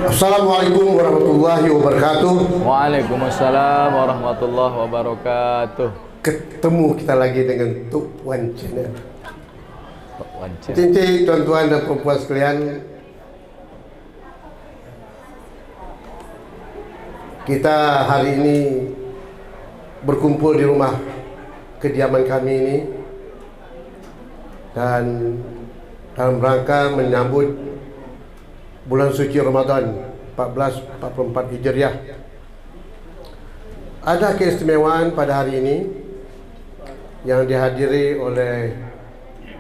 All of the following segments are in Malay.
Assalamualaikum warahmatullahi wabarakatuh. Waalaikumsalam warahmatullahi wabarakatuh. Ketemu kita lagi dengan Tok Wan Channel. Tok Wan Channel. Cincin tuan-tuan dan perempuan sekalian, kita hari ini berkumpul di rumah kediaman kami ini dan dalam rangka menyambut bulan suci Ramadan 1444 Hijriah. Ada keistimewaan pada hari ini yang dihadiri oleh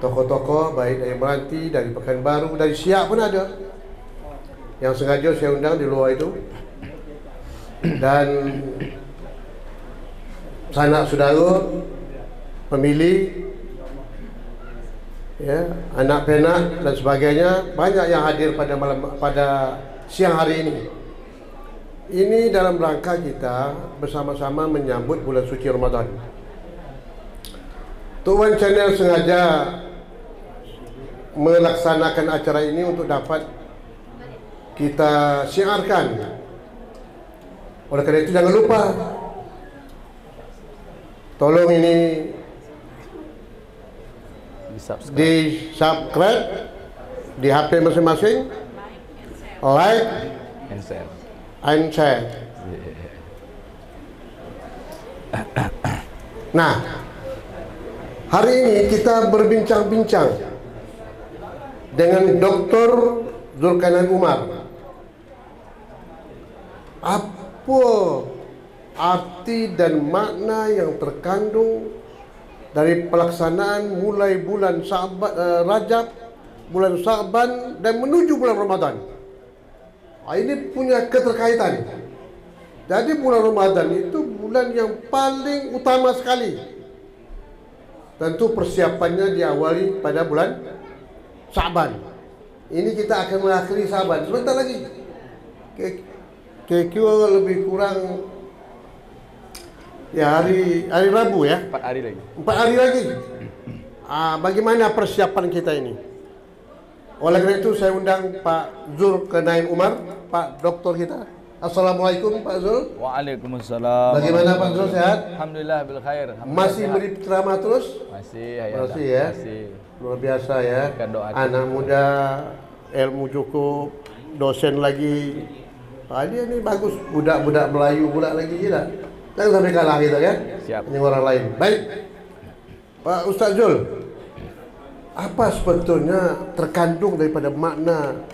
tokoh-tokoh baik dari Meranti, dari Pekanbaru, dari Siak pun ada yang sengaja saya undang di luar itu, dan sanak saudara, pemilih, ya, anak penak dan sebagainya, banyak yang hadir pada siang hari ini. Ini dalam rangka kita bersama-sama menyambut bulan suci Ramadan. Tok Wan Channel sengaja melaksanakan acara ini untuk dapat kita siarkan. Oleh karena itu jangan lupa, tolong ini di subscribe di HP masing-masing, like and share. Nah, hari ini kita berbincang-bincang dengan Dr. Zulkarnain Umar. Apa arti dan makna yang terkandung dari pelaksanaan mulai bulan Rajab, bulan Sa'ban dan menuju bulan Ramadan? Ini punya keterkaitan. Jadi bulan Ramadan itu bulan yang paling utama sekali. Tentu persiapannya diawali pada bulan Sa'ban. Ini kita akan mengakhiri Sa'ban sebentar lagi. Kira-kira lebih kurang ya hari Rabu ya. 4 hari lagi. 4 hari lagi. Bagaimana persiapan kita ini? Oleh karena itu saya undang Pak Zulkarnain Umar, Pak Doktor kita. Assalamualaikum Pak Zul. Waalaikumsalam. Bagaimana Pak Zul, sehat? Alhamdulillah bil khair. Masih beri ceramah terus? Masih ya. Masih. Luar biasa ya. Anak muda, ilmu cukup, dosen lagi. Dia ini bagus, budak-budak Melayu pula lagi, tidak? Jangan sampai kalah gitu kan? Siap. Ini orang lain. Baik, Pak Ustaz Zul, apa sebetulnya terkandung daripada makna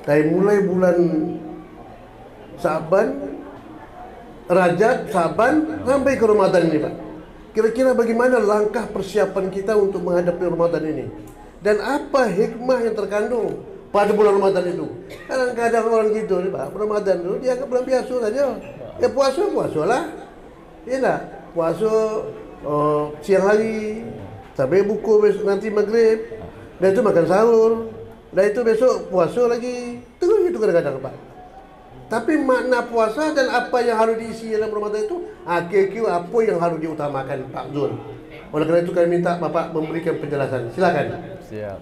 dari mulai bulan Sa'ban, Rajab, Sa'ban sampai ke Ramadan ini, Pak? Kira-kira bagaimana langkah persiapan kita untuk menghadapi Ramadan ini? Dan apa hikmah yang terkandung pada bulan Ramadan itu? Kadang-kadang orang gitu nih, Pak, Ramadan itu dianggap bulan biasa saja. Ya puasa lah. Ya tak? Puasa siang hari sampai buku nanti maghrib, dan itu makan sahur, dan itu besok puasa lagi. Terus itu kadang-kadang, Pak. Tapi makna puasa dan apa yang harus diisi dalam Ramadan itu, kira-kira apa yang harus diutamakan, Pak Zul? Oleh karena itu kami minta Bapak memberikan penjelasan. Silakan. Siap.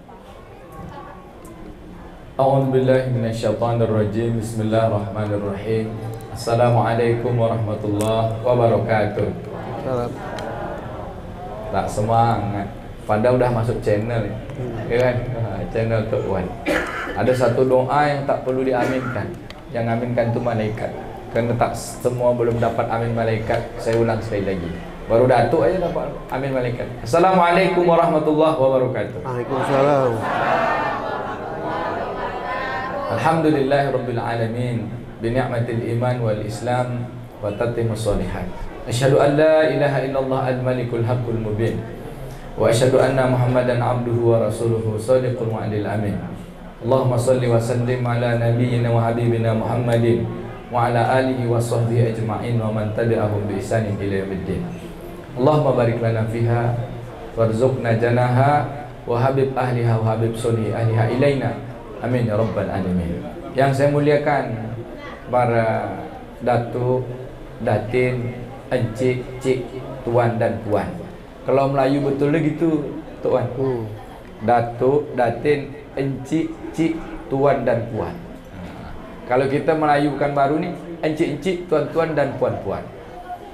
A'udzubillahi minasyaitonirrajim. Bismillahirrahmanirrahim. Assalamualaikum warahmatullahi wabarakatuh. Salam. Tak semangat. Padahal udah masuk channel ya kan? Channel Tok Wan. Ada satu doa yang tak perlu diaminkan. Yang aminkan itu malaikat. Kerana tak semua belum dapat amin malaikat. Saya ulang sekali lagi. Baru datuk aja dapat amin malaikat. Assalamualaikum warahmatullahi wabarakatuh. Waalaikumsalam. Alhamdulillahirabbil alamin. Bi ni'matil iman wal islam wa tatimmus shalihat. Asyhadu an la ilaha illallah al-malikul haqqul mubin. Wa asyhadu anna Muhammadan abduhu wa rasuluhu shadiqul wa'dil amin. Allahumma salli wa sallim ala nabiyyina wa habibina Muhammadin wa ala alihi wa sahbihi ajma'in wa man tabi'ahum bi ihsanin ila yaumiddin. Allahumma barik lana fiha warzuqna janaha wa habib ahliha wa habib sulhi ahliha ilaina. Amin ya rabbal alamin. Yang saya muliakan para datuk, datin, encik, cik, tuan dan puan. Kalau Melayu betul gitu, tuan. Datuk, datin, encik, cik, tuan dan puan. Kalau kita Melayu bukan baru nih, encik-encik, tuan-tuan dan puan-puan.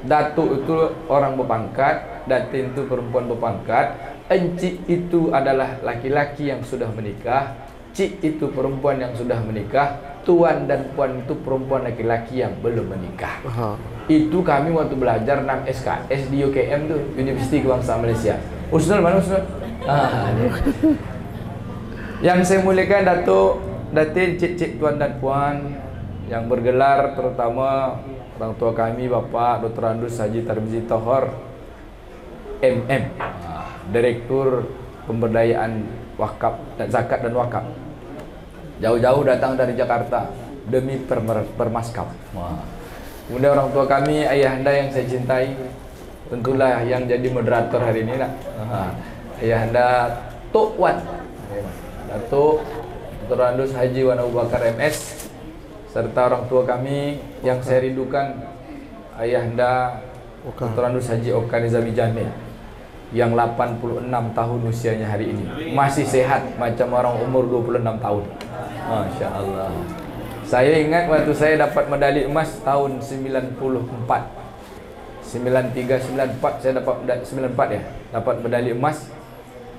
Datuk itu orang berpangkat, datin itu perempuan berpangkat, encik itu adalah laki-laki yang sudah menikah, cik itu perempuan yang sudah menikah, tuan dan puan itu perempuan laki-laki yang belum menikah. Itu kami waktu belajar 6 SKS di UKM tuh, Universiti Kebangsaan Malaysia. Usnul mana Usnul? Yang saya muliakan Datuk, datin, cik-cik, tuan dan puan yang bergelar, terutama orang tua kami Bapak Dr. Andus Haji Tarmizi Tohor MM, Direktur Pemberdayaan Wakaf dan Zakat dan Wakaf. Jauh-jauh datang dari Jakarta demi permaskap. Kemudian orang tua kami, ayahanda yang saya cintai, tentulah yang jadi moderator hari ini nak. Ayahanda Tok Wan, Datuk Dr. Andus Haji Wan Abu Bakar MS, serta orang tua kami yang saya rindukan, ayahanda Dr. Andus Haji Oka Nizami Jamil yang 86 tahun usianya hari ini, masih sehat macam orang umur 26 tahun. Masya Allah. Saya ingat waktu saya dapat medali emas tahun 94, 93, 94 saya dapat 94 ya, dapat medali emas.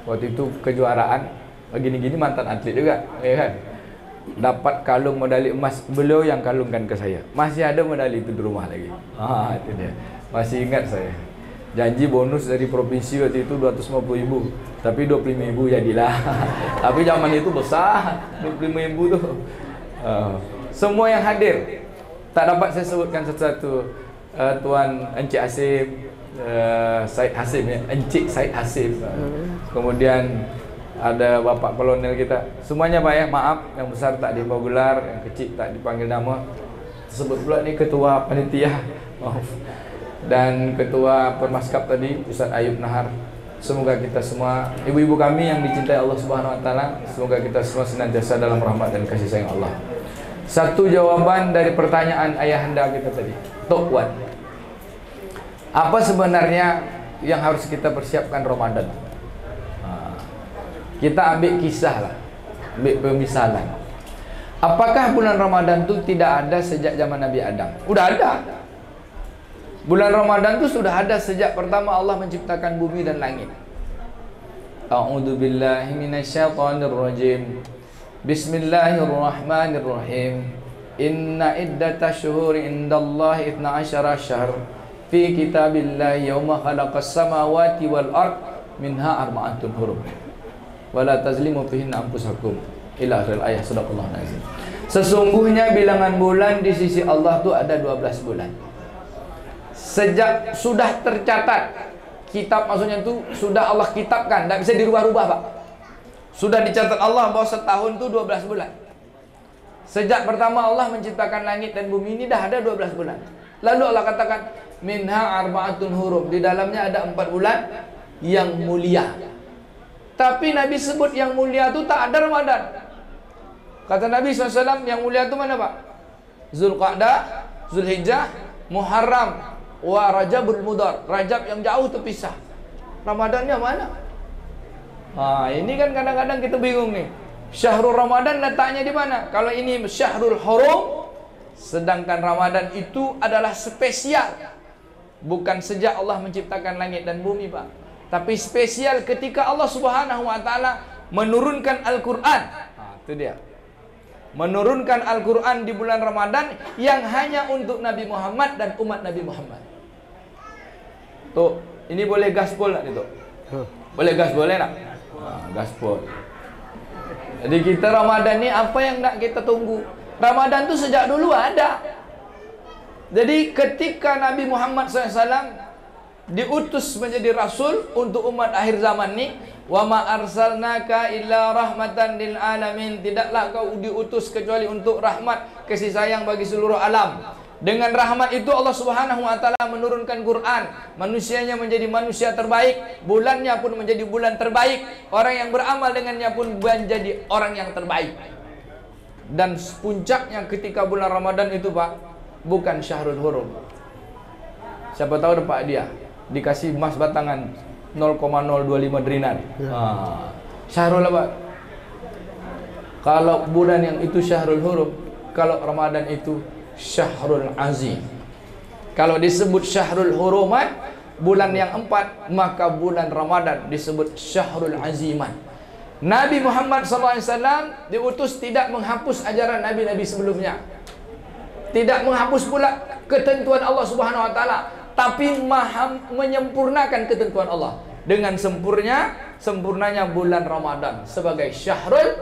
Waktu itu kejuaraan begini-gini, mantan atlet juga, ya kan? Dapat kalung medali emas, beliau yang kalungkan ke saya. Masih ada medali itu di rumah lagi. Itu dia. Masih ingat saya. Janji bonus dari provinsi waktu itu 250.000, tapi 25.000 jadilah. Tapi zaman itu besar, 25.000 tuh. Semua yang hadir, tak dapat saya sebutkan satu-satu. Tuan Encik Hasim, Said Hasim ya, Encik Said Hasim. Kemudian ada Bapak Kolonel kita. Semuanya Pak ya, maaf yang besar tak dibawa gelar, yang kecil tak dipanggil nama. Tersebut pula ni ketua panitia. Maaf. Dan ketua Permaskap tadi Ustaz Ayub Nahar. Semoga kita semua, ibu-ibu kami yang dicintai Allah Subhanahu wa taala, semoga kita semua senantiasa dalam rahmat dan kasih sayang Allah. Satu jawaban dari pertanyaan ayahanda kita tadi, Tok Wan. Apa sebenarnya yang harus kita persiapkan Ramadan? Kita ambil kisah lah, ambil pemisalan. Apakah bulan Ramadan itu tidak ada sejak zaman Nabi Adam? Udah ada. Bulan Ramadan itu sudah ada sejak pertama Allah menciptakan bumi dan langit. A'udzu billahi minasyaitonir rajim. Bismillahirrahmanirrahim. Inna iddatash syuhuri indallahi 12 syahr fi kitabillahi yauma khalaqas samawati wal ard minha arba'atun hurum. Wala tazlimu fihinna anfusakum ila akhir ayat. Sadaqallahu azim. Sesungguhnya bilangan bulan di sisi Allah itu ada 12 bulan. Sejak sudah tercatat kitab, maksudnya itu sudah Allah kitabkan, tidak bisa dirubah-rubah Pak. Sudah dicatat Allah bahwa setahun itu 12 bulan. Sejak pertama Allah menciptakan langit dan bumi ini dah ada 12 bulan. Lalu Allah katakan minha arba'atun hurum, di dalamnya ada 4 bulan yang mulia. Tapi Nabi sebut yang mulia itu tak ada Ramadan. Kata Nabi SAW, yang mulia itu mana Pak? Zulqa'dah, Zulhijjah, Muharram, wa Rajabul Mudhar. Rajab yang jauh terpisah. Ramadannya mana? Ini kan kadang-kadang kita bingung nih. Syahrul Ramadan letaknya di mana? Kalau ini Syahrul Hurum, sedangkan Ramadan itu adalah spesial. Bukan sejak Allah menciptakan langit dan bumi Pak, tapi spesial ketika Allah Subhanahu wa taala menurunkan Al-Qur'an. Itu dia. Menurunkan Al-Qur'an di bulan Ramadan yang hanya untuk Nabi Muhammad dan umat Nabi Muhammad. Tuh, ini boleh gaspol tak nih Tuh? Boleh gas, boleh tak? Gaspol. Jadi kita Ramadan ni apa yang nak kita tunggu? Ramadan tu sejak dulu ada. Jadi ketika Nabi Muhammad SAW diutus menjadi Rasul untuk umat akhir zaman ni, wa ma arsalnaka illa rahmatan lil alamin, tidaklah kau diutus kecuali untuk rahmat, kasih sayang bagi seluruh alam. Dengan rahmat itu Allah Subhanahu wa taala menurunkan Quran, manusianya menjadi manusia terbaik, bulannya pun menjadi bulan terbaik, orang yang beramal dengannya pun menjadi orang yang terbaik. Dan puncaknya ketika bulan Ramadan itu Pak, bukan Syahrul Hurum. Siapa tahu dapat dia dikasih emas batangan 0,025 dinar. Syahrul apa? Kalau bulan yang itu Syahrul Hurum, kalau Ramadan itu Syahrul Azim. Kalau disebut Syahrul Hurumat, bulan yang 4, maka bulan Ramadan disebut Syahrul Aziman. Nabi Muhammad SAW diutus tidak menghapus ajaran nabi-nabi sebelumnya, tidak menghapus pula ketentuan Allah Subhanahu wa taala, tapi menyempurnakan ketentuan Allah dengan sempurnanya bulan Ramadan sebagai Syahrul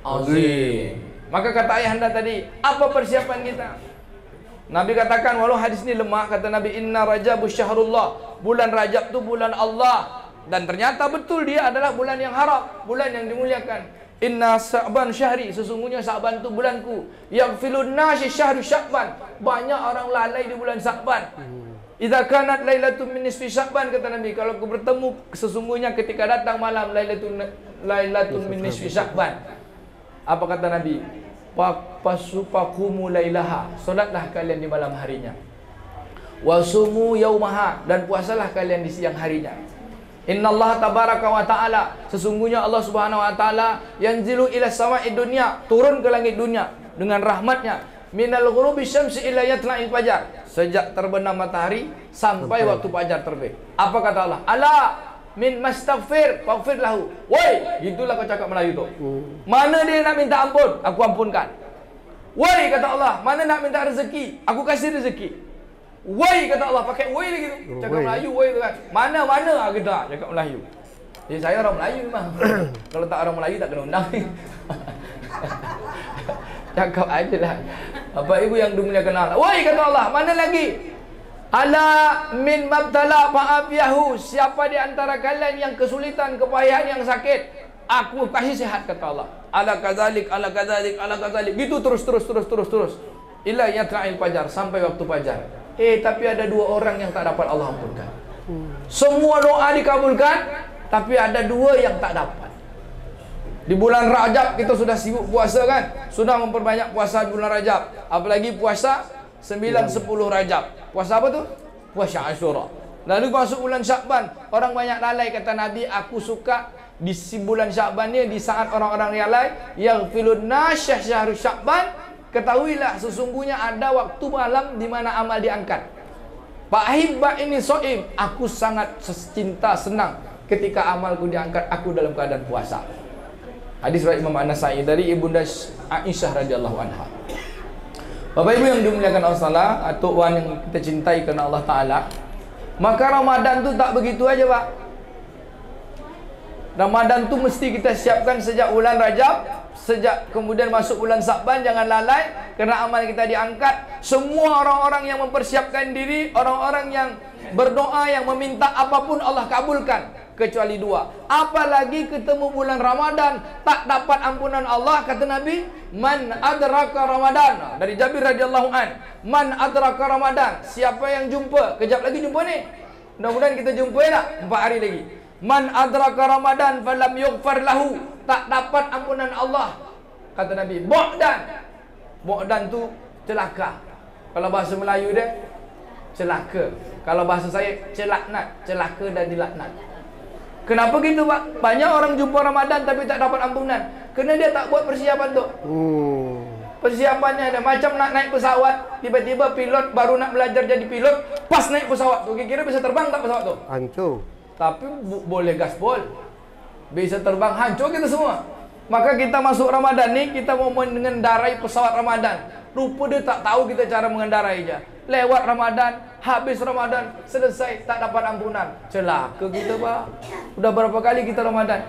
Azim. Maka kata ayahanda tadi, apa persiapan kita? Nabi katakan, walau hadis ini lemah, kata Nabi, inna Rajab syahrullah, bulan Rajab itu bulan Allah. Dan ternyata betul dia adalah bulan yang haram, bulan yang dimuliakan. Inna Sa'ban syahri, sesungguhnya Sa'ban itu bulanku. Yaghfilun nasi syahru Sya'ban, banyak orang lalai di bulan Sa'ban. Idza kanat lailatul min nisfi Sya'ban, kata Nabi, kalau aku bertemu sesungguhnya ketika datang malam lailatul min nisfi Sya'ban. Apa kata Nabi? Pasupakumu lailaha, solatlah kalian di malam harinya. Wasumu yaumaha, dan puasalah kalian di siang harinya. Innallaha tabaraka wa ta'ala, sesungguhnya Allah Subhanahu wa ta'ala yanzilu ila sama'i dunya, turun ke langit dunia dengan rahmatnya. Minal ghurubi syamsi ila yatla'il fajar, sejak terbenam matahari sampai waktu fajar terbit. Apa kata Allah? Ala min mastaghfir faghfir lahu. Woi, gitulah kau cakap Melayu tu. Mana dia nak minta ampun, aku ampunkan. Woi, kata Allah, mana nak minta rezeki, aku kasih rezeki. Woi, kata Allah, pakai woi lagi tu. Cakap Melayu woi tu kan. Mana kita cakap Melayu. Jadi saya orang Melayu memang. Kalau tak orang Melayu tak kena undang ni. Cakap ajalah. Bapak Ibu yang dimuliakan Allah. Woi, kata Allah, mana lagi? Ala min mabtala fa'afiyahu, siapa di antara kalian yang kesulitan, kepayahan, yang sakit, aku kasih sehat, kata Allah. Ala kadzalik, ala kadzalik, ala kadzalik. Gitu terus. Ila yatla'il fajar, sampai waktu fajar. Tapi ada dua orang yang tak dapat Allah ampunkan. Semua doa dikabulkan, tapi ada dua yang tak dapat. Di bulan Rajab kita sudah sibuk puasa kan? Sudah memperbanyak puasa di bulan Rajab. Apalagi puasa 9-10 Rajab. Puasa apa tu? Puasa Asyura. Lalu masuk bulan Sya'ban, orang banyak lalai, kata Nabi, aku suka di bulan Sya'ban ni, di saat orang-orang lalai yang filun nasyah syahrul Sya'ban, ketahuilah sesungguhnya ada waktu malam di mana amal diangkat. Pak Hibba ini so'im, aku sangat cinta, senang ketika amalku diangkat, aku dalam keadaan puasa. Hadis riwayat Imam An-Nasa'i dari Ibunda Aisyah radhiyallahu anha. Bapak Ibu yang dimuliakan Allah, atau wan yang kita cintai kerana Allah Ta'ala, maka Ramadan tu tak begitu aja Pak. Ramadan tu mesti kita siapkan sejak bulan Rajab, sejak kemudian masuk bulan Sa'ban, jangan lalai kerana amal kita diangkat. Semua orang-orang yang mempersiapkan diri, orang-orang yang berdoa, yang meminta apapun Allah kabulkan, kecuali dua. Apalagi ketemu bulan Ramadan tak dapat ampunan Allah, kata Nabi, man adraka Ramadan. Dari Jabir radhiyallahu an, man adraka Ramadan, siapa yang jumpa, kejap lagi jumpa ni, mudah-mudahan kita jumpa tak 4 hari lagi. Man adraka Ramadan falam yughfar lahu, tak dapat ampunan Allah, kata Nabi, Bu'dan tu celaka. Kalau bahasa Melayu dia celaka. Kalau bahasa saya celaknat, celaka dan dilaknat. Kenapa gitu Pak? Banyak orang jumpa Ramadan tapi tak dapat ampunan, kerana dia tak buat persiapan tu. Persiapannya ada macam nak naik pesawat, tiba-tiba pilot baru nak belajar jadi pilot, pas naik pesawat tu, kira-kira bisa terbang tak pesawat tu? Hancur. Tapi boleh gaspol, bisa terbang, hancur kita semua. Maka kita masuk Ramadan ni, kita mau mengendarai pesawat Ramadan, rupa dia tak tahu kita cara mengendarai je. Lewat Ramadan, habis Ramadan, selesai, tak dapat ampunan. Celaka kita Pak. Udah berapa kali kita Ramadan?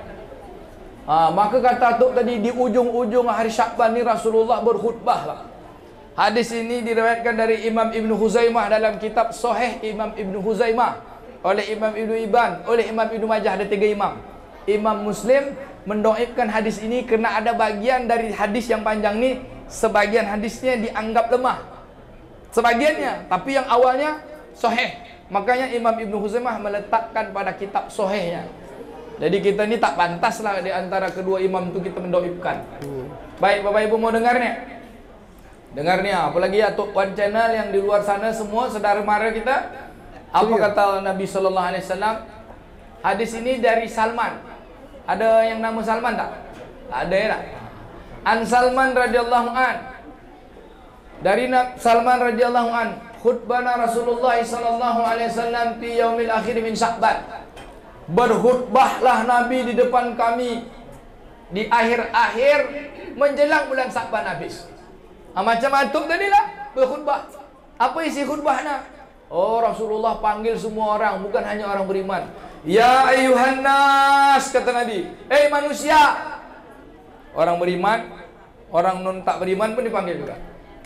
Maka kata Atuk tadi, di ujung-ujung hari Sya'ban ni Rasulullah berkhutbah Pak. Hadis ini diriwayatkan dari Imam Ibn Huzaimah dalam kitab Sahih Imam Ibn Huzaimah, oleh Imam Ibn Ibban, oleh Imam Ibn Majah, ada 3 imam. Imam Muslim mendoaibkan hadis ini kerana ada bagian dari hadis yang panjang ni, sebagian hadisnya dianggap lemah, sebagiannya, tapi yang awalnya sahih. Makanya Imam Ibn Huzaimah meletakkan pada kitab sahihnya. Jadi kita ni tak pantaslah di antara kedua imam tu kita mendoaibkan. Baik Bapak Ibu mau dengar ni? Dengar ni, apalagi Atuk One Channel yang di luar sana semua saudara mara kita. Apa kata Nabi sallallahu alaihi wasallam? Hadis ini dari Salman. Ada yang nama Salman tak? Tak ada ya tak? An Salman radhiyallahu an, Dari Salman radhiyallahu an, khutbana Rasulullah sallallahu alaihi wasallam fi yaumil akhir min Sya'ban. Berkhutbahlah Nabi di depan kami di akhir-akhir menjelang bulan Sya'ban habis. Macam antum tadilah berkhutbah. Apa isi khutbahnya? Oh, Rasulullah panggil semua orang, bukan hanya orang beriman. Ya ayuhan nas, kata Nabi. Manusia. Orang beriman, orang non tak beriman pun dipanggil juga.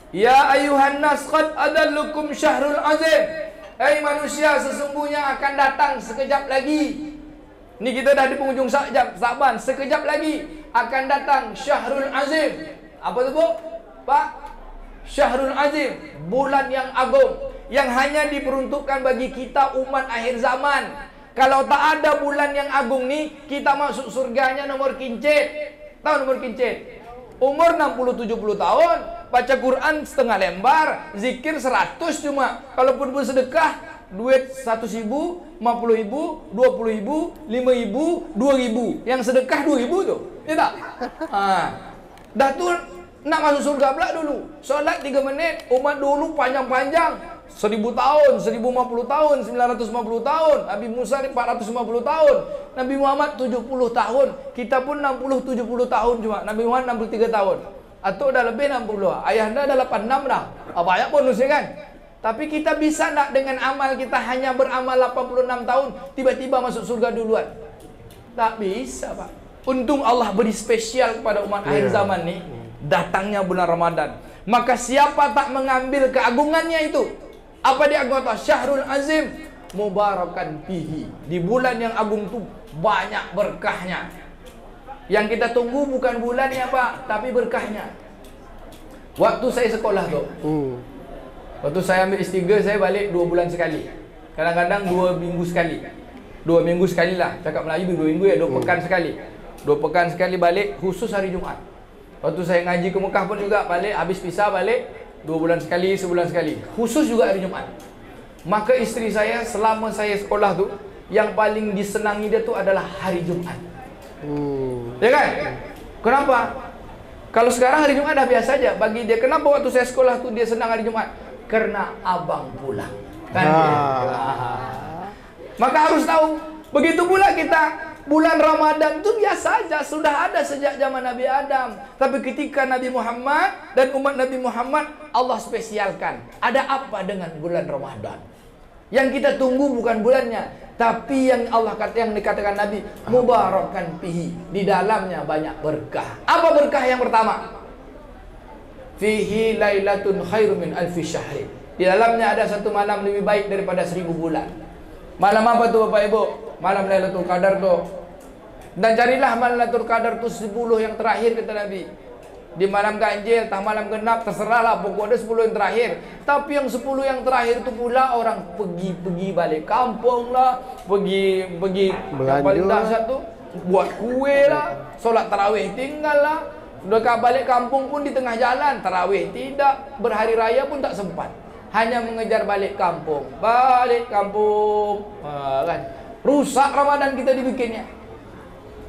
Ya ayuhan nas, qad adallukum syahrul azim. Manusia, sesungguhnya akan datang sekejap lagi. Ini kita dah di penghujung Sya'ban, sekejap lagi akan datang syahrul azim. Apa tu, Bu? Pak? Syahrul azim, bulan yang agung, yang hanya diperuntukkan bagi kita umat akhir zaman. Kalau tak ada bulan yang agung ni, kita masuk surganya nomor kincit. Tahu nomor kincit? Umur 60-70 tahun, baca Quran setengah lembar, zikir 100 cuma. Kalaupun bersedekah, duit 100.000, 50.000, 20.000, 5.000, 2.000. Yang sedekah 2.000 tu. Ya tak? Dah tu nak masuk surga pula dulu. Solat 3 menit, umat dulu panjang-panjang. 1000 tahun, 1050 tahun, 950 tahun. Nabi Musa 450 tahun. Nabi Muhammad 70 tahun. Kita pun 60-70 tahun cuma. Nabi Muhammad 63 tahun. Atau dah lebih 60. Ayahnya dah 86 dah. Banyak bonusnya kan? Tapi kita bisa nak dengan amal kita hanya beramal 86 tahun, tiba-tiba masuk surga duluan? Tak bisa, Pak. Untung Allah beri spesial kepada umat akhir zaman ni, datangnya bulan Ramadan. Maka siapa tak mengambil keagungannya itu? Apa dia kata? Syahrul azim mubarakan fihi. Di bulan yang agung tu banyak berkahnya. Yang kita tunggu bukan bulannya, Pak, tapi berkahnya. Waktu saya sekolah tu, waktu saya ambil S3, saya balik 2 bulan sekali. Kadang-kadang 2 minggu sekali. 2 minggu sekali lah. Cakap Melayu 2 minggu ya, 2 pekan sekali. 2 pekan sekali balik, khusus hari Jumaat. Waktu saya ngaji ke Mekah pun juga balik, habis pisah balik 2 bulan sekali, sebulan sekali. Khusus juga hari Jumaat. Maka isteri saya selama saya sekolah tu, yang paling disenangi dia tu adalah hari Jumaat. Ya kan? Kenapa? Kalau sekarang hari Jumaat dah biasa aja bagi dia. Kenapa waktu saya sekolah tu dia senang hari Jumaat? Karena abang pulang. Kan? Maka harus tahu. Begitu pula kita. Bulan Ramadan itu biasa aja, sudah ada sejak zaman Nabi Adam. Tapi ketika Nabi Muhammad dan umat Nabi Muhammad, Allah spesialkan. Ada apa dengan bulan Ramadan? Yang kita tunggu bukan bulannya, tapi yang Allah yang dikatakan Nabi, mubarakan fihi. Di dalamnya banyak berkah. Apa berkah yang pertama? Fihi lailatun khairum min alfi syahrin. Di dalamnya ada satu malam lebih baik daripada 1000 bulan. Malam apa tu Bapak Ibu? Malam Lailatul Qadar tu. Dan carilah malam Lailatul Qadar tu 10 yang terakhir, kata Nabi. Di malam ganjil, tak malam genap, terserahlah, pokok ada 10 yang terakhir. Tapi yang 10 yang terakhir tu pula orang pergi balik kampung lah, pergi yang paling dahsyat tu buat kue lah, solat tarawih tinggal lah. Sudah balik kampung pun di tengah jalan, tarawih tidak, berhari raya pun tak sempat. Hanya mengejar balik kampung. Kan? Rusak Ramadan kita dibikinnya.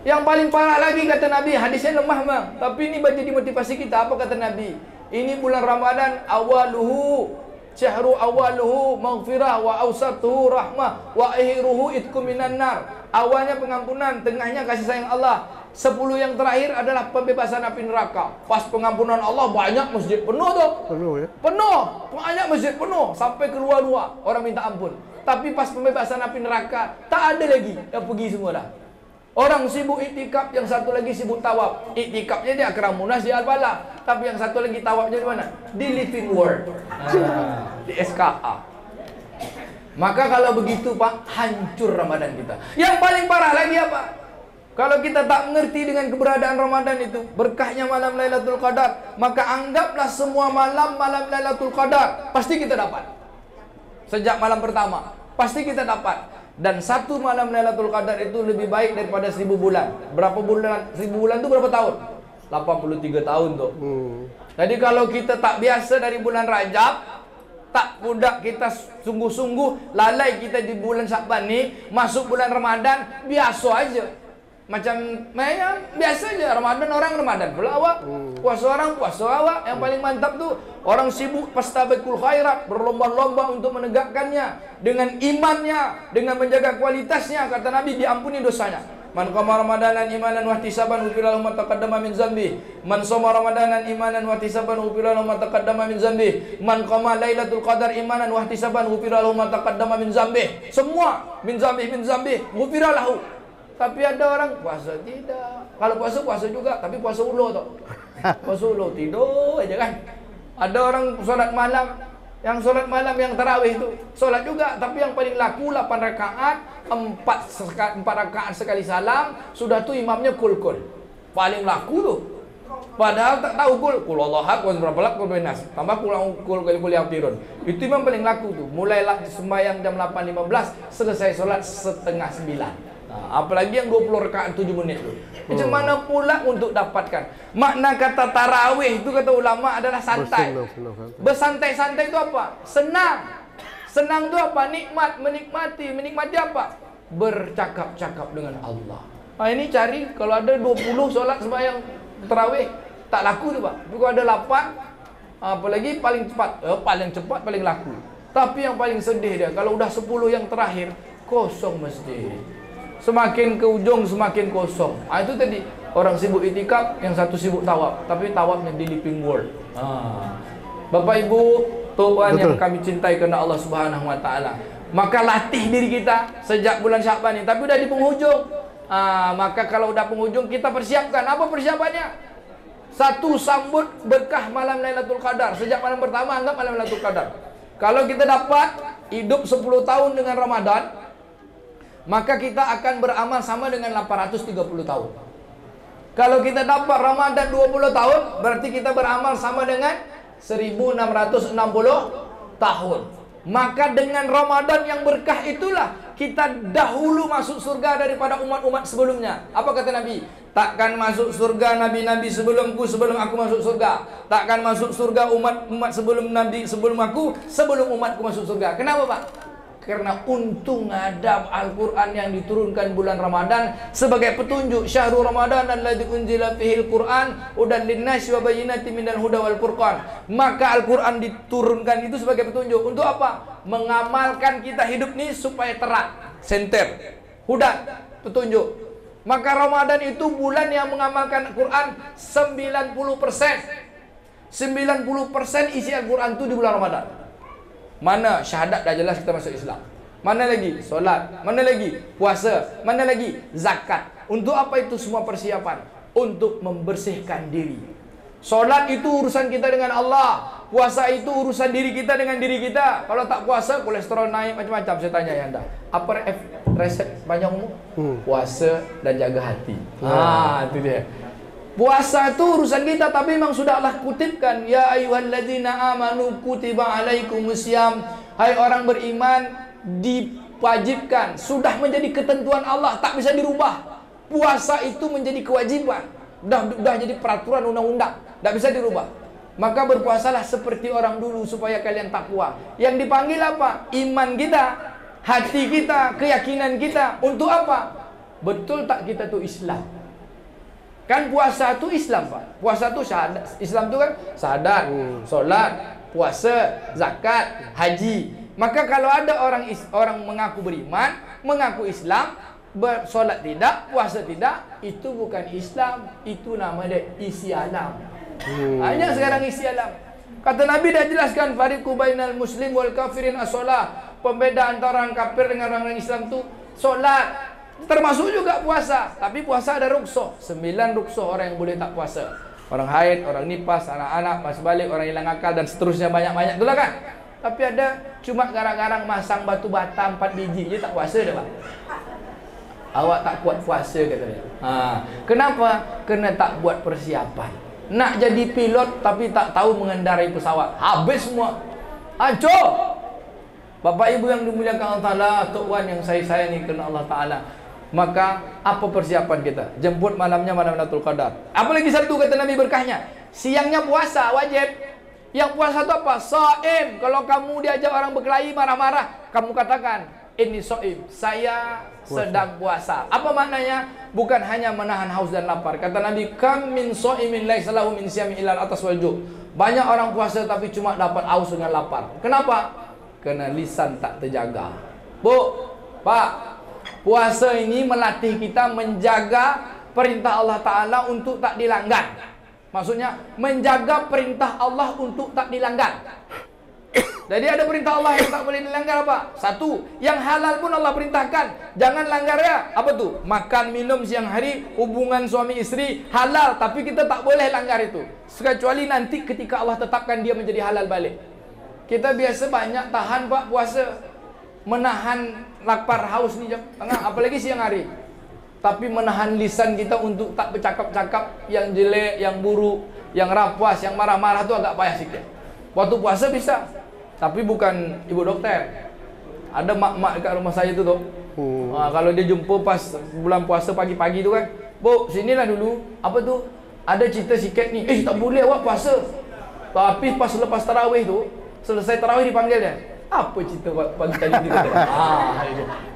Yang paling parah lagi kata Nabi, hadisnya lemah bang, tapi ini jadi motivasi kita. Apa kata Nabi? Ini bulan Ramadan, awaluhu syahru awaluhu maghfirah wa awsatuhu rahmah wa akhiruhu itqum minan nar. Awalnya pengampunan, tengahnya kasih sayang Allah. 10 yang terakhir adalah pembebasan api neraka. Pas pengampunan Allah banyak masjid penuh tu. Penuh ya? Penuh. Banyak masjid penuh sampai keluar-luar orang minta ampun. Tapi pas pembebasan api neraka tak ada lagi yang pergi semua dah. Orang sibuk iktikaf, yang satu lagi sibuk tawaf. Iktikafnya di Akram Munas di Al-Falah, tapi yang satu lagi tawafnya di mana? Di Living World. Di SKA. Maka kalau begitu Pak, hancur Ramadan kita. Yang paling parah lagi apa? Kalau kita tak mengerti dengan keberadaan Ramadan itu, berkahnya malam Lailatul Qadar, maka anggaplah semua malam Lailatul Qadar pasti kita dapat. Sejak malam pertama pasti kita dapat. Dan satu malam Lailatul Qadar itu lebih baik daripada 1000 bulan. Berapa bulan? 1000 bulan itu berapa tahun? 83 tahun tuh. Jadi kalau kita tak biasa dari bulan Rajab, tak mudah kita sungguh-sungguh lalai kita di bulan Sya'ban ni, masuk bulan Ramadan biasa aja. Macam biasa aja, Ramadan orang Ramadan pula awak, puasa orang puasa awak. Yang paling mantap tuh orang sibuk pastabikul khairat, berlomba-lomba untuk menegakkannya dengan imannya, dengan menjaga kualitasnya. Kata Nabi, diampuni dosanya. Man qama ramadanan imanan wa ihtisaban ghufira lahu ma taqaddama min dzambi. Man shoma ramadanan imanan wa ihtisaban ghufira lahu ma taqaddama min dzambi. Man qama lailatul qadar imanan wa ihtisaban ghufira lahu ma taqaddama min dzambi. Semua min dzambi ghufira lahu. Tapi ada orang puasa tidak. Kalau puasa juga, tapi puasa ulo tu. Puasa ulo tidur aja kan. Ada orang solat malam, yang solat malam yang tarawih tu solat juga, tapi yang paling laku 8 rakaat, 4 rakaat sekali salam, sudah tu imamnya kul. Paling laku tu. Padahal tak tahu kul Allah kul berapa lak kul benas. Tambah kul yang tirun. Itu imam paling laku tu. Mulailah sembahyang jam 8.15, selesai solat setengah 9. Apalagi yang 20 rakaat 7 menit tu. Macam mana pula untuk dapatkan? Makna kata tarawih itu kata ulama adalah santai. Bersantai-santai itu apa? Senang. Senang itu apa? Nikmat, menikmati. Menikmati apa? Bercakap-cakap dengan Allah. Ini cari kalau ada 20 solat sembahyang tarawih tak laku tu Pak. Tapi kalau ada 8, apalagi paling cepat. Paling cepat paling laku. Tapi yang paling sedih dia kalau udah 10 yang terakhir kosong masjid. Semakin ke ujung semakin kosong. Itu tadi orang sibuk itikaf, yang satu sibuk tawaf, tapi tawafnya di living world. Bapak Ibu, tuan yang kami cintai kerana Allah Subhanahu Wa Taala, maka latih diri kita sejak bulan Syaban ini. Tapi udah di penghujung. Maka kalau udah penghujung kita persiapkan. Apa persiapannya? Satu, sambut berkah malam Lailatul Qadar. Sejak malam pertama anggap malam Lailatul Qadar. Kalau kita dapat hidup 10 tahun dengan Ramadan, maka kita akan beramal sama dengan 830 tahun. Kalau kita dapat Ramadan 20 tahun, berarti kita beramal sama dengan 1660 tahun. Maka dengan Ramadan yang berkah itulah kita dahulu masuk surga daripada umat-umat sebelumnya. Apa kata Nabi? Takkan masuk surga nabi-nabi sebelumku sebelum aku masuk surga. Takkan masuk surga umat-umat sebelum nabi sebelum aku sebelum umatku masuk surga. Kenapa Pak? Karena untung ada Al-Quran yang diturunkan bulan Ramadan sebagai petunjuk. Syahrul Ramadan alladzi unzila fihil Quran hudan linnasi wa bayyinatin minal huda wal furqan. Maka Al-Quran diturunkan itu sebagai petunjuk. Untuk apa? Mengamalkan kita hidup ini supaya terang, senter, hudan, petunjuk. Maka Ramadan itu bulan yang mengamalkan Al-Quran 90%. 90% isi Al-Quran itu di bulan Ramadan. Mana syahadat dah jelas kita masuk Islam. Mana lagi solat, mana lagi puasa, mana lagi zakat. Untuk apa itu semua persiapan? Untuk membersihkan diri. Solat itu urusan kita dengan Allah. Puasa itu urusan diri kita dengan diri kita. Kalau tak puasa kolesterol naik macam-macam. Saya tanya ya anda, apa resep panjang umur? Puasa dan jaga hati. Itu dia. Puasa itu urusan kita, tapi memang sudah Allah kutipkan, ya ayyuhalladzina amanu kutiba alaikumusiyam. Hai orang beriman, diwajibkan, sudah menjadi ketentuan Allah, tak bisa dirubah. Puasa itu menjadi kewajiban, dah jadi peraturan undang-undang, tak bisa dirubah. Maka berpuasalah seperti orang dulu supaya kalian takwa. Yang dipanggil apa? Iman kita, hati kita, keyakinan kita. Untuk apa? Betul tak kita tuh Islam? Kan puasa itu Islam Pak. Puasa itu syahadat. Islam itu kan syahadat, solat, puasa, zakat, haji. Maka kalau ada orang mengaku beriman, mengaku Islam, bersolat tidak, puasa tidak, itu bukan Islam, itu nama dia isi alam. Hanya sekarang isi alam. Kata Nabi dah jelaskan, fariqu bainal muslim wal kafirin as-shalah. Pembeda antara orang kafir dengan orang Islam itu solat. Termasuk juga puasa. Tapi puasa ada rukhsah. 9 rukhsah orang yang boleh tak puasa. Orang haid, orang nifas, anak-anak, mas balik, orang hilang akal dan seterusnya banyak-banyak. Itulah kan. Tapi ada cuma garang-garang masang batu bata 4 biji je tak puasa dah Pak. Awak tak kuat puasa katanya. Kenapa? Kena tak buat persiapan. Nak jadi pilot tapi tak tahu mengendarai pesawat. Habis semua. Hancur. Bapak Ibu yang dimuliakan Allah Ta'ala, tuan yang saya sayangi kerana Allah Ta'ala. Maka apa persiapan kita? Jemput malamnya malam Lailatul Qadar. Apalagi satu kata Nabi berkahnya, siangnya puasa wajib. Yang puasa itu apa? Shaim. Kalau kamu diajak orang berkelahi marah-marah, kamu katakan inni shaim, saya sedang puasa. Apa maknanya? Bukan hanya menahan haus dan lapar. Kata Nabi, kam min shaimin laisa lahu min siyami illa al-atas wal ju'. Banyak orang puasa tapi cuma dapat haus dengan lapar. Kenapa? Karena lisan tak terjaga. Bu, Pak, puasa ini melatih kita menjaga perintah Allah Ta'ala untuk tak dilanggar. Maksudnya menjaga perintah Allah untuk tak dilanggar. Jadi ada perintah Allah yang tak boleh dilanggar apa? Satu, yang halal pun Allah perintahkan, jangan langgar ya. Apa tuh? Makan, minum siang hari, hubungan suami istri halal, tapi kita tak boleh langgar itu. Kecuali nanti ketika Allah tetapkan dia menjadi halal balik. Kita biasa banyak tahan Pak puasa, menahan lapar haus ni tengah, apalagi siang hari. Tapi menahan lisan kita untuk tak bercakap-cakap yang jelek, yang buruk, yang rapuas, yang marah-marah tu agak payah sikit. Waktu puasa bisa, tapi bukan ibu dokter. Ada mak-mak dekat rumah saya tu tuh. Kalau dia jumpa pas bulan puasa pagi-pagi tu kan, Bu, sinilah dulu. Apa tu? Ada cerita sikit ni. Tak boleh awak puasa. Tapi pas lepas tarawih tu, selesai tarawih dipanggil dia. Apa cerita pagi tadi dia kata?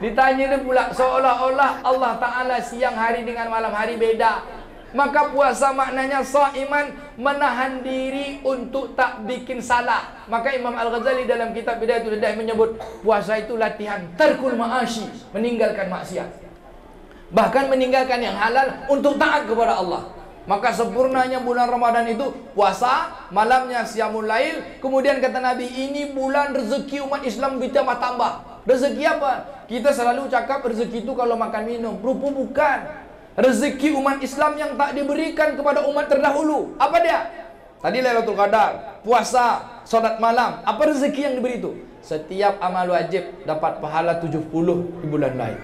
Ditanya dia pula, seolah-olah Allah Ta'ala siang hari dengan malam hari beda. Maka puasa maknanya shaiman, menahan diri untuk tak bikin salah. Maka Imam Al-Ghazali dalam kitab Bidayatul Hidayah menyebut puasa itu latihan tarkul ma'ashi, meninggalkan maksiat, bahkan meninggalkan yang halal untuk taat kepada Allah. Maka sempurnanya bulan Ramadan itu puasa, malamnya siyamul lail. Kemudian kata Nabi, ini bulan rezeki umat Islam bertambah-tambah. Rezeki apa? Kita selalu cakap rezeki itu kalau makan minum. Rupa bukan. Rezeki umat Islam yang tak diberikan kepada umat terdahulu. Apa dia? Tadi Lailatul Qadar, puasa, solat malam. Apa rezeki yang diberi itu? Setiap amal wajib dapat pahala 70 di bulan lain.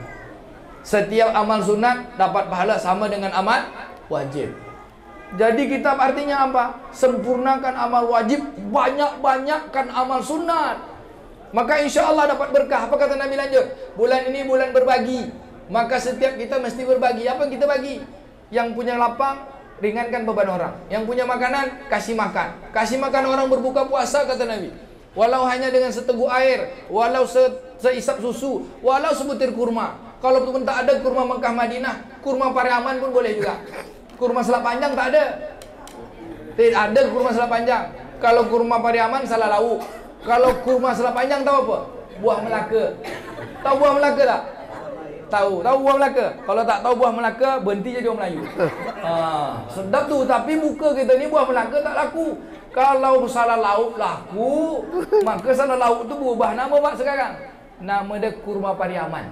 Setiap amal sunat dapat pahala sama dengan amal wajib. Jadi kita artinya apa? Sempurnakan amal wajib, banyak-banyakkan amal sunat. Maka insya Allah dapat berkah. Apa kata Nabi lanjut? Bulan ini bulan berbagi. Maka setiap kita mesti berbagi. Apa kita bagi? Yang punya lapang, ringankan beban orang. Yang punya makanan, kasih makan. Kasih makan orang berbuka puasa, kata Nabi. Walau hanya dengan seteguk air, walau seisap susu, walau sebutir kurma. Kalau pun tak ada kurma Mekah Madinah, kurma Pariaman pun boleh juga. Kurma selap panjang tak ada. Tidak ada kurma selap panjang. Kalau kurma Pariaman salah lauk. Kalau kurma selap panjang tahu apa? Buah Melaka. Tahu buah Melaka tak? Tahu buah Melaka. Kalau tak tahu buah Melaka, berhenti jadi orang Melayu. Sedap tu, tapi muka kita ni buah Melaka tak laku. Kalau salah lauk laku, maka salah lauk tu berubah nama Pak sekarang. Nama dia kurma Pariaman.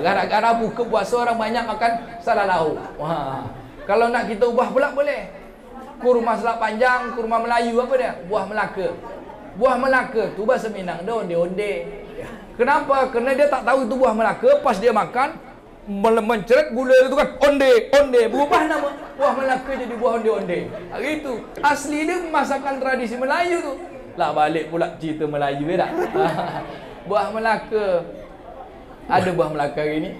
Gara-gara buka puasa orang banyak makan salah lauk. Kalau nak kita ubah pula boleh. Kurma selap panjang, kurma Melayu apa dia? Buah Melaka. Buah Melaka tu bahasa Minang dia onde-onde. Kenapa? Kerana dia tak tahu itu buah Melaka. Pas dia makan, menceret gula itu kan onde. Berubah nama buah Melaka jadi buah onde-onde. Gitu. Asli dia masakan tradisi Melayu tu. Lah balik pula cerita Melayu ya tak? Buah Melaka. Ada buah Melaka hari ni?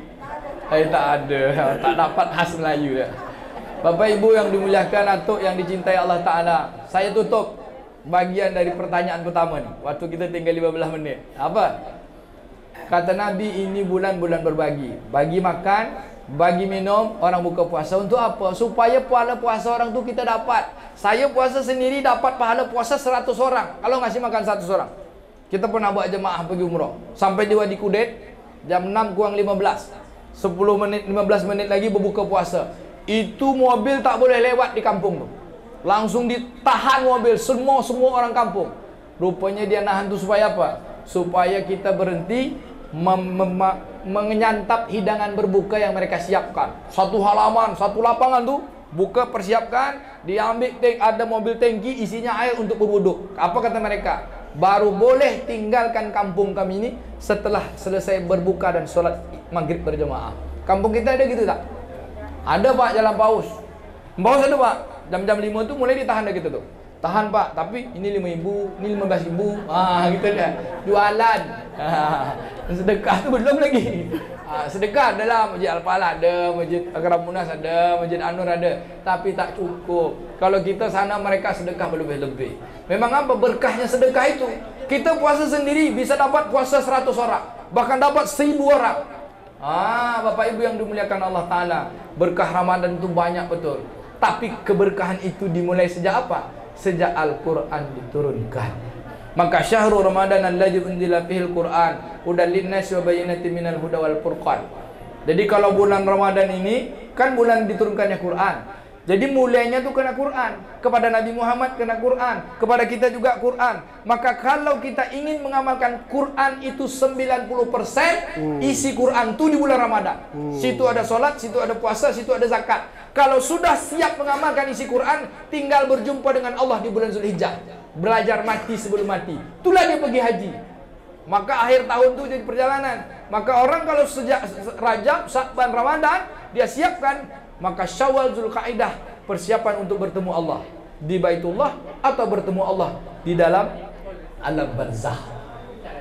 Tak ada. Tak dapat khas Melayu dah. Bapak Ibu yang dimuliakan, atuk yang dicintai Allah Ta'ala, saya tutup bagian dari pertanyaan pertama ni. Waktu kita tinggal 15 minit. Apa? Kata Nabi, ini bulan-bulan berbagi. Bagi makan, bagi minum, orang buka puasa. Untuk apa? Supaya pahala puasa orang tu kita dapat. Saya puasa sendiri dapat pahala puasa 100 orang. Kalau ngasih makan 100 orang. Kita pernah buat jemaah pergi umrah. Sampai di Wadi Kudet, jam 6 kurang 15. 10 menit, 15 menit lagi berbuka puasa. Itu mobil tak boleh lewat di kampung tu. Langsung ditahan mobil semua orang kampung. Rupanya dia nahan tu supaya apa? Supaya kita berhenti menyantap hidangan berbuka yang mereka siapkan. Satu halaman, satu lapangan tu buka persiapkan, diambil ada mobil tangki isinya air untuk berwuduk. Apa kata mereka? Baru boleh tinggalkan kampung kami ini setelah selesai berbuka dan solat maghrib berjemaah. Kampung kita ada gitu tak? Ada Pak, Jalan Paus. Paus ada Pak. Jam-jam 5 tu mulai ditahan dah kita tu. Tahan Pak, tapi ini 5,000, ini 15,000. Gitu dah. Jualan. Sedekah tu belum lagi. Sedekah adalah Masjid Al-Falah ada, Masjid Agram Munas ada, Masjid Anur ada. Tapi tak cukup. Kalau kita sana mereka sedekah berlebih-lebih. Memang apa berkahnya sedekah itu? Kita puasa sendiri bisa dapat puasa 100 orang. bahkan dapat 1000 orang. Bapak Ibu yang dimuliakan Allah Ta'ala, berkah Ramadan itu banyak betul. Tapi keberkahan itu dimulai sejak apa? Sejak Al-Quran diturunkan. Maka syahrul Ramadan alladzi unzila fihil Qur'an hudan linnasi wa bayyinatin minal huda wal furqan. Jadi kalau bulan Ramadan ini kan bulan diturunkannya Quran. Jadi mulainya tuh kena Quran. Kepada Nabi Muhammad kena Quran, kepada kita juga Quran. Maka kalau kita ingin mengamalkan Quran itu 90% isi Quran tuh di bulan Ramadan. Situ ada sholat, situ ada puasa, situ ada zakat. Kalau sudah siap mengamalkan isi Quran, tinggal berjumpa dengan Allah di bulan Zulhijjah. Belajar mati sebelum mati. Itulah dia pergi haji. Maka akhir tahun itu jadi perjalanan. Maka orang kalau sejak Rajab, Sya'ban, Ramadan dia siapkan, maka Syawal, Zulqaidah persiapan untuk bertemu Allah di Baitullah atau bertemu Allah di dalam alam barzah.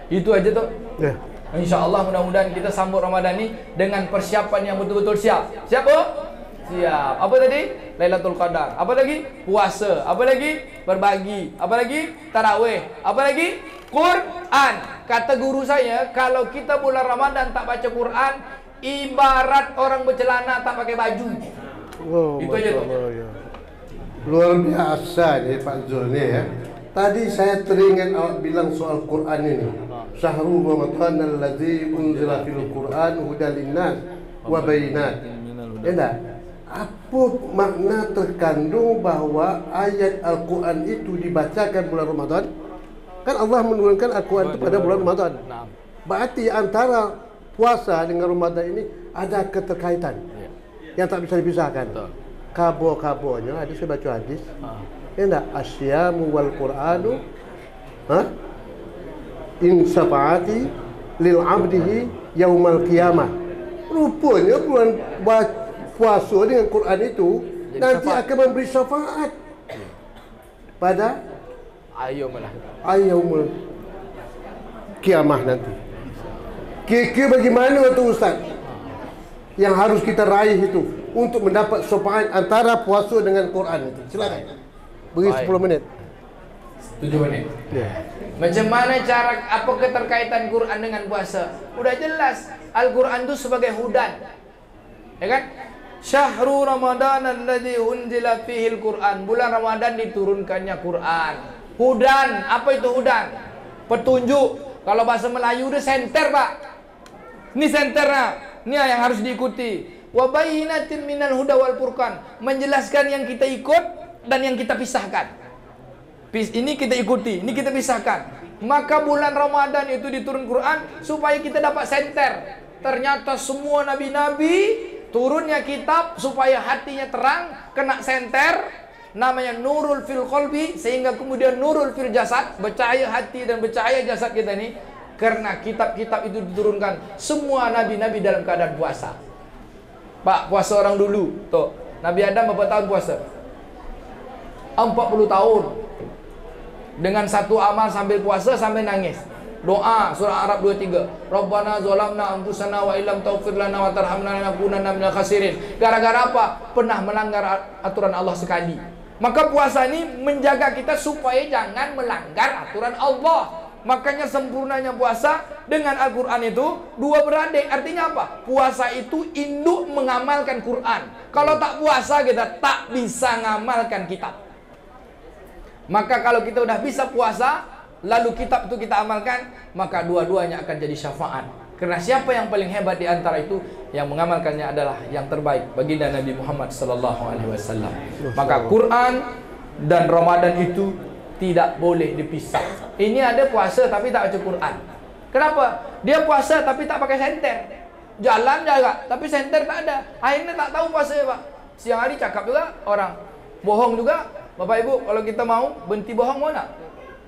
Itu aja tuh. Ya. Insyaallah mudah-mudahan kita sambut Ramadan ini dengan persiapan yang betul-betul siap. Siap, Bu? Siap. Apa tadi? Lailatul Qadar. Apa lagi? Puasa. Apa lagi? Berbagi. Apa lagi? Tarawih. Apa lagi? Quran. Kata guru saya, kalau kita bulan Ramadan tak baca Quran, ibarat orang bercelana tak pakai baju. Itu aja tuh. Ya. Luar biasa nih Pak Zul nih ya. Tadi saya teringat awak bilang soal Quran ini. Syahrul Ramadan alladzi unzila fil Quran hudan linnas wa bayyinat. Ya, apa makna terkandung bahwa ayat Al-Quran itu dibacakan bulan Ramadan? Kan Allah menurunkan Al-Quran itu pada bulan Ramadan. Berarti antara puasa dengan Ramadan ini ada keterkaitan yang tak bisa dipisahkan. Kabur-kaburnya, hadis saya baca hadis. Ya enggak? Asyamu wal Qur'anu in syafa'ati lil 'abdihi yaumal qiyamah. Rupanya bulan puasa dengan Quran itu jadi nanti syafaat. Akan memberi syafaat pada yaumul kiamah nanti. Kira-kira bagaimana tu Ustaz yang harus kita raih itu untuk mendapat syafaat antara puasa dengan Quran itu? Silakan. Beri 10 menit. 7 menit. Macam mana cara, apa keterkaitan Quran dengan puasa? Udah jelas, Al-Quran itu sebagai hudan. Ya kan? Syahrul Ramadan alladzi unzila fihil Quran. Bulan Ramadan diturunkannya Quran. Hudan, apa itu hudan? Petunjuk. Kalau bahasa Melayu itu senter, Pak. Ini senternya. Ini yang harus diikuti. Wa bayyinatin minal huda wal furqan. Menjelaskan yang kita ikut dan yang kita pisahkan. Ini kita ikuti, ini kita pisahkan. Maka bulan Ramadan itu diturun Quran supaya kita dapat senter. Ternyata semua nabi-nabi turunnya kitab supaya hatinya terang, kena senter, namanya nurul fil qalbi, sehingga kemudian nurul fil jasad, bercahaya hati dan bercahaya jasad kita ini. Karena kitab-kitab itu diturunkan semua nabi-nabi dalam keadaan puasa. Pak, puasa orang dulu tuh, Nabi Adam berapa tahun puasa? 40 tahun. Dengan satu amal sambil puasa sambil nangis. Doa surah Arab 23. Rabbana zalamna anfusana wa illam taghfir lana wa tarhamna lanakunanna minal khasirin. Gara-gara apa? Pernah melanggar aturan Allah sekali. Maka puasa ini menjaga kita supaya jangan melanggar aturan Allah. Makanya sempurnanya puasa dengan Al-Quran itu dua beradik. Artinya apa? Puasa itu induk mengamalkan Quran. Kalau tak puasa kita tak bisa ngamalkan kitab. Maka kalau kita udah bisa puasa, lalu kitab itu kita amalkan, maka dua-duanya akan jadi syafaat. Karena siapa yang paling hebat di antara itu, yang mengamalkannya adalah yang terbaik, baginda Nabi Muhammad SAW. Maka Quran dan Ramadan itu tidak boleh dipisah. Ini ada puasa tapi tak baca Quran. Kenapa? Dia puasa tapi tak pakai senter. Jalan jaga, tapi senter tak ada. Akhirnya tak tahu puasa, Pak. Siang hari cakap juga orang, bohong juga. Bapak Ibu, kalau kita mau berhenti bohong mau nak?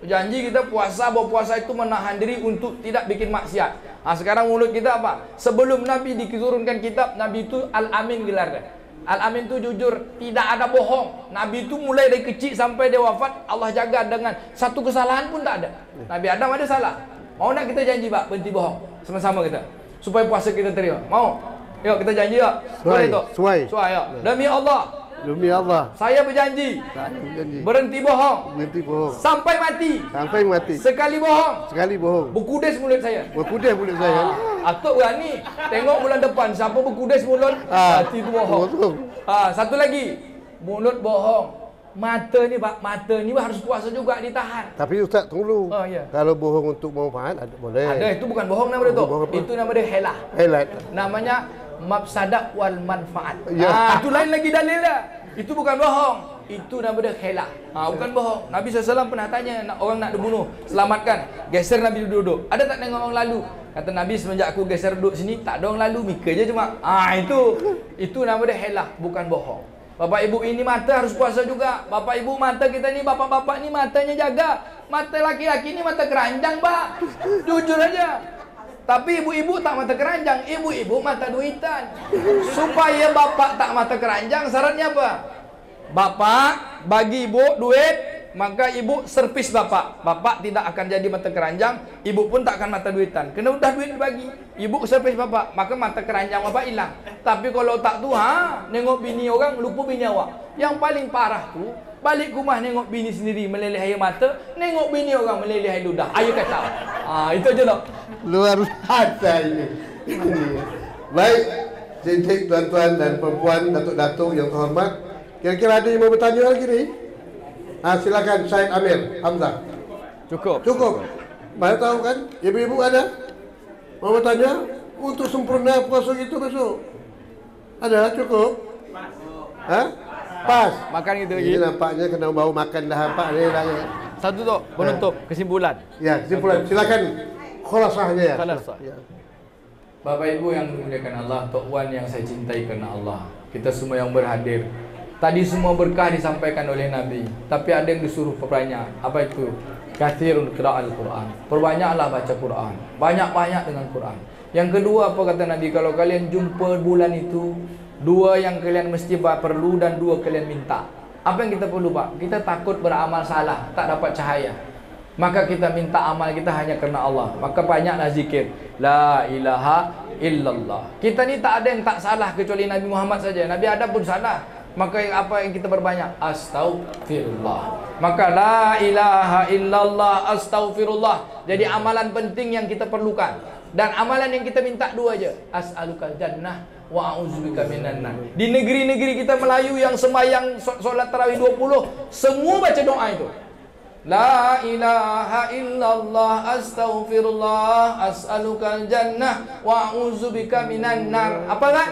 Janji kita puasa, bahwa puasa itu menahan diri untuk tidak bikin maksiat. Nah, sekarang mulut kita apa? Sebelum Nabi diturunkan kitab, Nabi itu Al-Amin gelarnya. Al-Amin itu jujur, tidak ada bohong. Nabi itu mulai dari kecil sampai dia wafat, Allah jaga dengan satu kesalahan pun tak ada. Nabi Adam ada salah. Mau nak kita janji, Pak, berhenti bohong sama-sama kita, supaya puasa kita terima? Mau? Yuk kita janji, yuk. Boleh tu? Suai. Yuk. Demi Allah, Demi Allah. Saya berjanji Saya berjanji. berhenti bohong Berhenti bohong. sampai mati. Sampai mati. Sekali bohong Sekali bohong. berkudes mulut saya. Berkudas mulut saya. Atuk berani tengok bulan depan siapa berkudes mulut, hati tu bohong. Bohong. Satu lagi, mulut bohong. Mata ni Pak, mata ni harus puasa juga ditahan. Tapi Ustaz tunggu. Oh, ya. Kalau bohong untuk manfaat ada boleh. Ada, itu bukan bohong nama dia tu. Bohong apa? Itu nama dia helah. Highlight. Namanya mafsadah wal manfaat. Ya. Itu lain lagi dalil dia. Itu bukan bohong. Itu nama dia helah. Bukan bohong. Nabi SAW pernah tanya orang nak dibunuh, selamatkan. Geser Nabi duduk. Ada tak tengok orang lalu? Kata Nabi, semenjak aku geser duduk sini tak ada orang lalu, mika je cuma. Itu nama dia helah, bukan bohong. Bapak ibu ini mata harus puasa juga. Bapak ibu mata kita ni, bapak-bapak ni matanya jaga. Mata laki-laki ni mata keranjang, Pak. Jujur aja. Tapi ibu-ibu tak mata keranjang, ibu-ibu mata duitan. Supaya bapak tak mata keranjang, syaratnya apa? Bapak bagi ibu duit, maka ibu servis bapak. Bapak tidak akan jadi mata keranjang, ibu pun tak akan mata duitan. Kena udah duit dibagi, ibu servis bapak, maka mata keranjang bapak hilang. Tapi kalau tak tu, nengok bini orang, lupa bini awak. Yang paling parah tu, balik rumah nengok bini sendiri meleleh air mata, nengok bini orang meleleh air ludah. Ayo kata. Itu aja tak. Luar biasa ini. Baik, cik-cik, tuan-tuan dan perempuan, datuk-datuk yang terhormat. Kira-kira ada yang mau bertanya lagi ni? Silakan Syed Amir Hamzah. Cukup. Mana tahu kan? Ibu-ibu ada? Mau bertanya? Untuk sempurna puasa gitu besok? Ada? Cukup? Pas. Makan gitu lagi. Ini nampaknya kena bau makan dah nampak ni dah. Satu tu penutup kesimpulan. Ya, kesimpulan. Silakan khulasahnya ya. Khulasah. Ya. Bapak Ibu yang dimuliakan Allah, Tok Wan yang saya cintai karena Allah, kita semua yang berhadir. Tadi semua berkah disampaikan oleh Nabi, tapi ada yang disuruh perbanyak. Apa itu? Kathirun qira'al Quran. Perbanyaklah baca Quran. Banyak-banyak dengan Quran. Yang kedua apa kata Nabi? Kalau kalian jumpa bulan itu, dua yang kalian mesti perlu dan dua kalian minta. Apa yang kita perlu, Pak? Kita takut beramal salah, tak dapat cahaya. Maka kita minta amal kita hanya karena Allah. Maka banyaklah zikir. La ilaha illallah. Kita ni tak ada yang tak salah kecuali Nabi Muhammad saja. Nabi Adam pun salah. Maka apa yang kita berbanyak? Astaghfirullah. Maka la ilaha illallah astaghfirullah. Jadi amalan penting yang kita perlukan. Dan amalan yang kita minta dua aja. As'alukal jannah wa a'udzubika minan nar. Di negeri-negeri kita Melayu yang sembahyang solat tarawih 20, semua baca doa itu. La ilaha illallah astaghfirullah as'alukal jannah wa a'udzubika minan nar. Apa kan?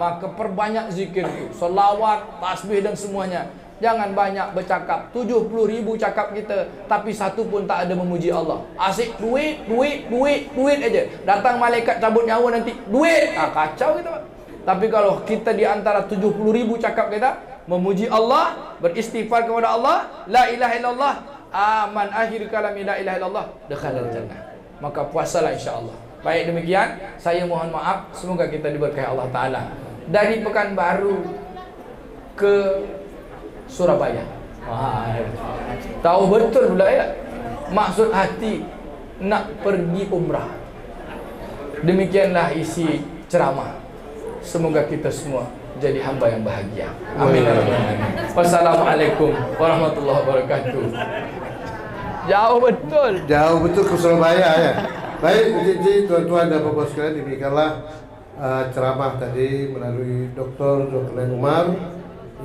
Maka perbanyak zikir itu, selawat, tasbih dan semuanya. Jangan banyak bercakap. 70,000 cakap kita, tapi satu pun tak ada memuji Allah. Asyik duit aja. Datang malaikat cabut nyawa nanti duit. Kacau kita. Tapi kalau kita di antara 70,000 cakap kita memuji Allah, beristighfar kepada Allah, la ilaha illallah, aman akhir kalami la ilaha illallah, dakhalal jannah. Maka puasalah insya-Allah. Baik demikian, saya mohon maaf, semoga kita diberkahi Allah Ta'ala. Dari Pekanbaru ke Surabaya. Tahu betul pula ya, maksud hati nak pergi umrah. Demikianlah isi ceramah. Semoga kita semua jadi hamba yang bahagia. Amin. Wassalamualaikum warahmatullahi wabarakatuh. Jauh betul ke Surabaya ya. Baik, cik-cik, tuan-tuan dan puan-puan sekalian, demikianlah ceramah tadi melalui Dr. Zulkarnain Umar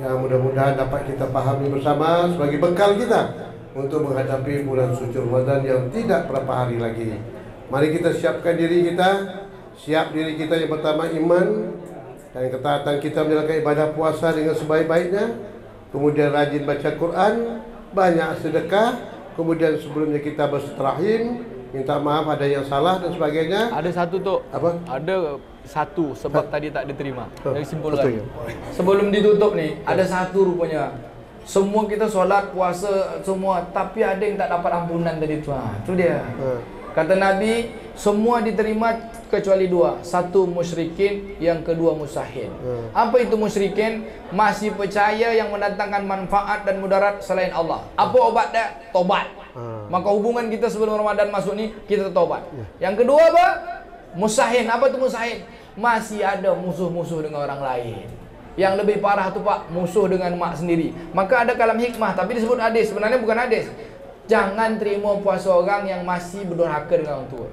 yang mudah-mudahan dapat kita pahami bersama sebagai bekal kita untuk menghadapi bulan suci Ramadan yang tidak berapa hari lagi. Mari kita siapkan diri kita, siap diri kita yang pertama iman dan ketaatan kita menjalankan ibadah puasa dengan sebaik-baiknya, kemudian rajin baca Quran, banyak sedekah, kemudian sebelumnya kita bersilaturahim, minta maaf ada yang salah dan sebagainya. Ada satu tu. Apa? Ada satu sebab tadi tak diterima. Dari simpulkan. Sebelum ditutup ni, ada satu rupanya. Semua kita solat, puasa semua, tapi ada yang tak dapat ampunan tadi tu. Itu dia. Kata Nabi, semua diterima kecuali dua. Satu musyrikin, yang kedua musahin. Apa itu musyrikin? Masih percaya yang mendatangkan manfaat dan mudarat selain Allah. Apa obat dia? Tobat. Maka hubungan kita sebelum Ramadan masuk ni, kita tobat. Yang kedua apa? Musahin. Apa tu musahin? Masih ada musuh-musuh dengan orang lain. Yang lebih parah tu Pak, musuh dengan mak sendiri. Maka ada kalam hikmah, tapi disebut hadis. Sebenarnya bukan hadis. Jangan terima puasa orang yang masih berdurhaka dengan orang tua.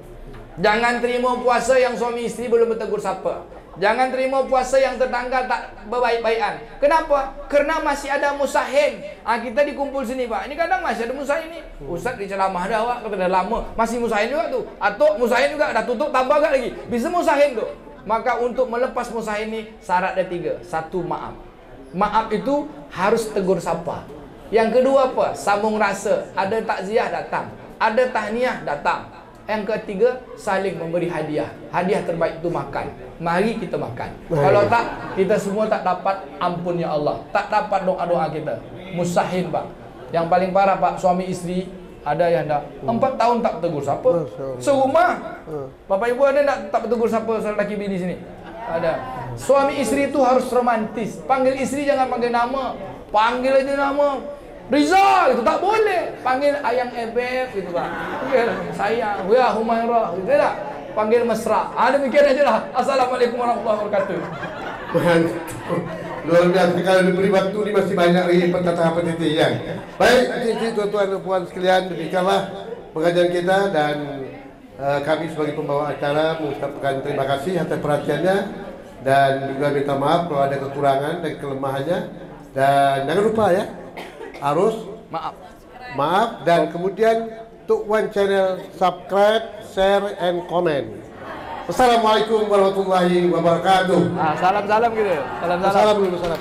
Jangan terima puasa yang suami isteri belum bertegur sapa. Jangan terima puasa yang tetangga tak berbaik-baikan. Kenapa? Karena masih ada musahin. Kita dikumpul sini Pak. Ini kadang masih ada musahin ni. Ustaz diceramah dah awak, kata dah lama. Masih musahin juga tu. Atau musahin juga dah tutup, tambah agak lagi. Bisa musahin tu. Maka untuk melepas musahin ni syarat ada 3. 1, maaf. Maaf itu harus tegur sapa. Yang kedua apa? Sambung rasa. Ada takziah datang, ada tahniah datang. Yang ketiga, saling memberi hadiah. Hadiah terbaik itu makan. Mari kita makan. Kalau tak, kita semua tak dapat ampunnya Allah, tak dapat doa-doa kita. Musahin Pak. Yang paling parah Pak, suami isteri ada yang dah 4 tahun tak bertegur siapa. Serumah. Bapak ibu ada tak bertegur siapa lelaki bini sini? Ada. Suami isteri itu harus romantis. Panggil isteri jangan panggil nama. Panggil aja nama. Riza itu tak boleh. Panggil ayang ebeb gitu Pak. Panggil sayang, ya Humairah gitu tak. Panggil mesra. Demikian aja lah. Assalamualaikum warahmatullahi wabarakatuh. Luar biasa, kalau diberi waktu ini masih banyak lagi perkataan penelitian. Baik, tuan-tuan dan puan sekalian, demikianlah pengajian kita dan kami sebagai pembawa acara mengucapkan terima kasih atas perhatiannya dan juga minta maaf kalau ada kekurangan dan kelemahannya. Dan jangan lupa ya, harus maaf dan kemudian untuk One Channel subscribe, share, and comment. Assalamualaikum warahmatullahi wabarakatuh. Salam-salam gitu. Salam-salam. Salam dulu, salam.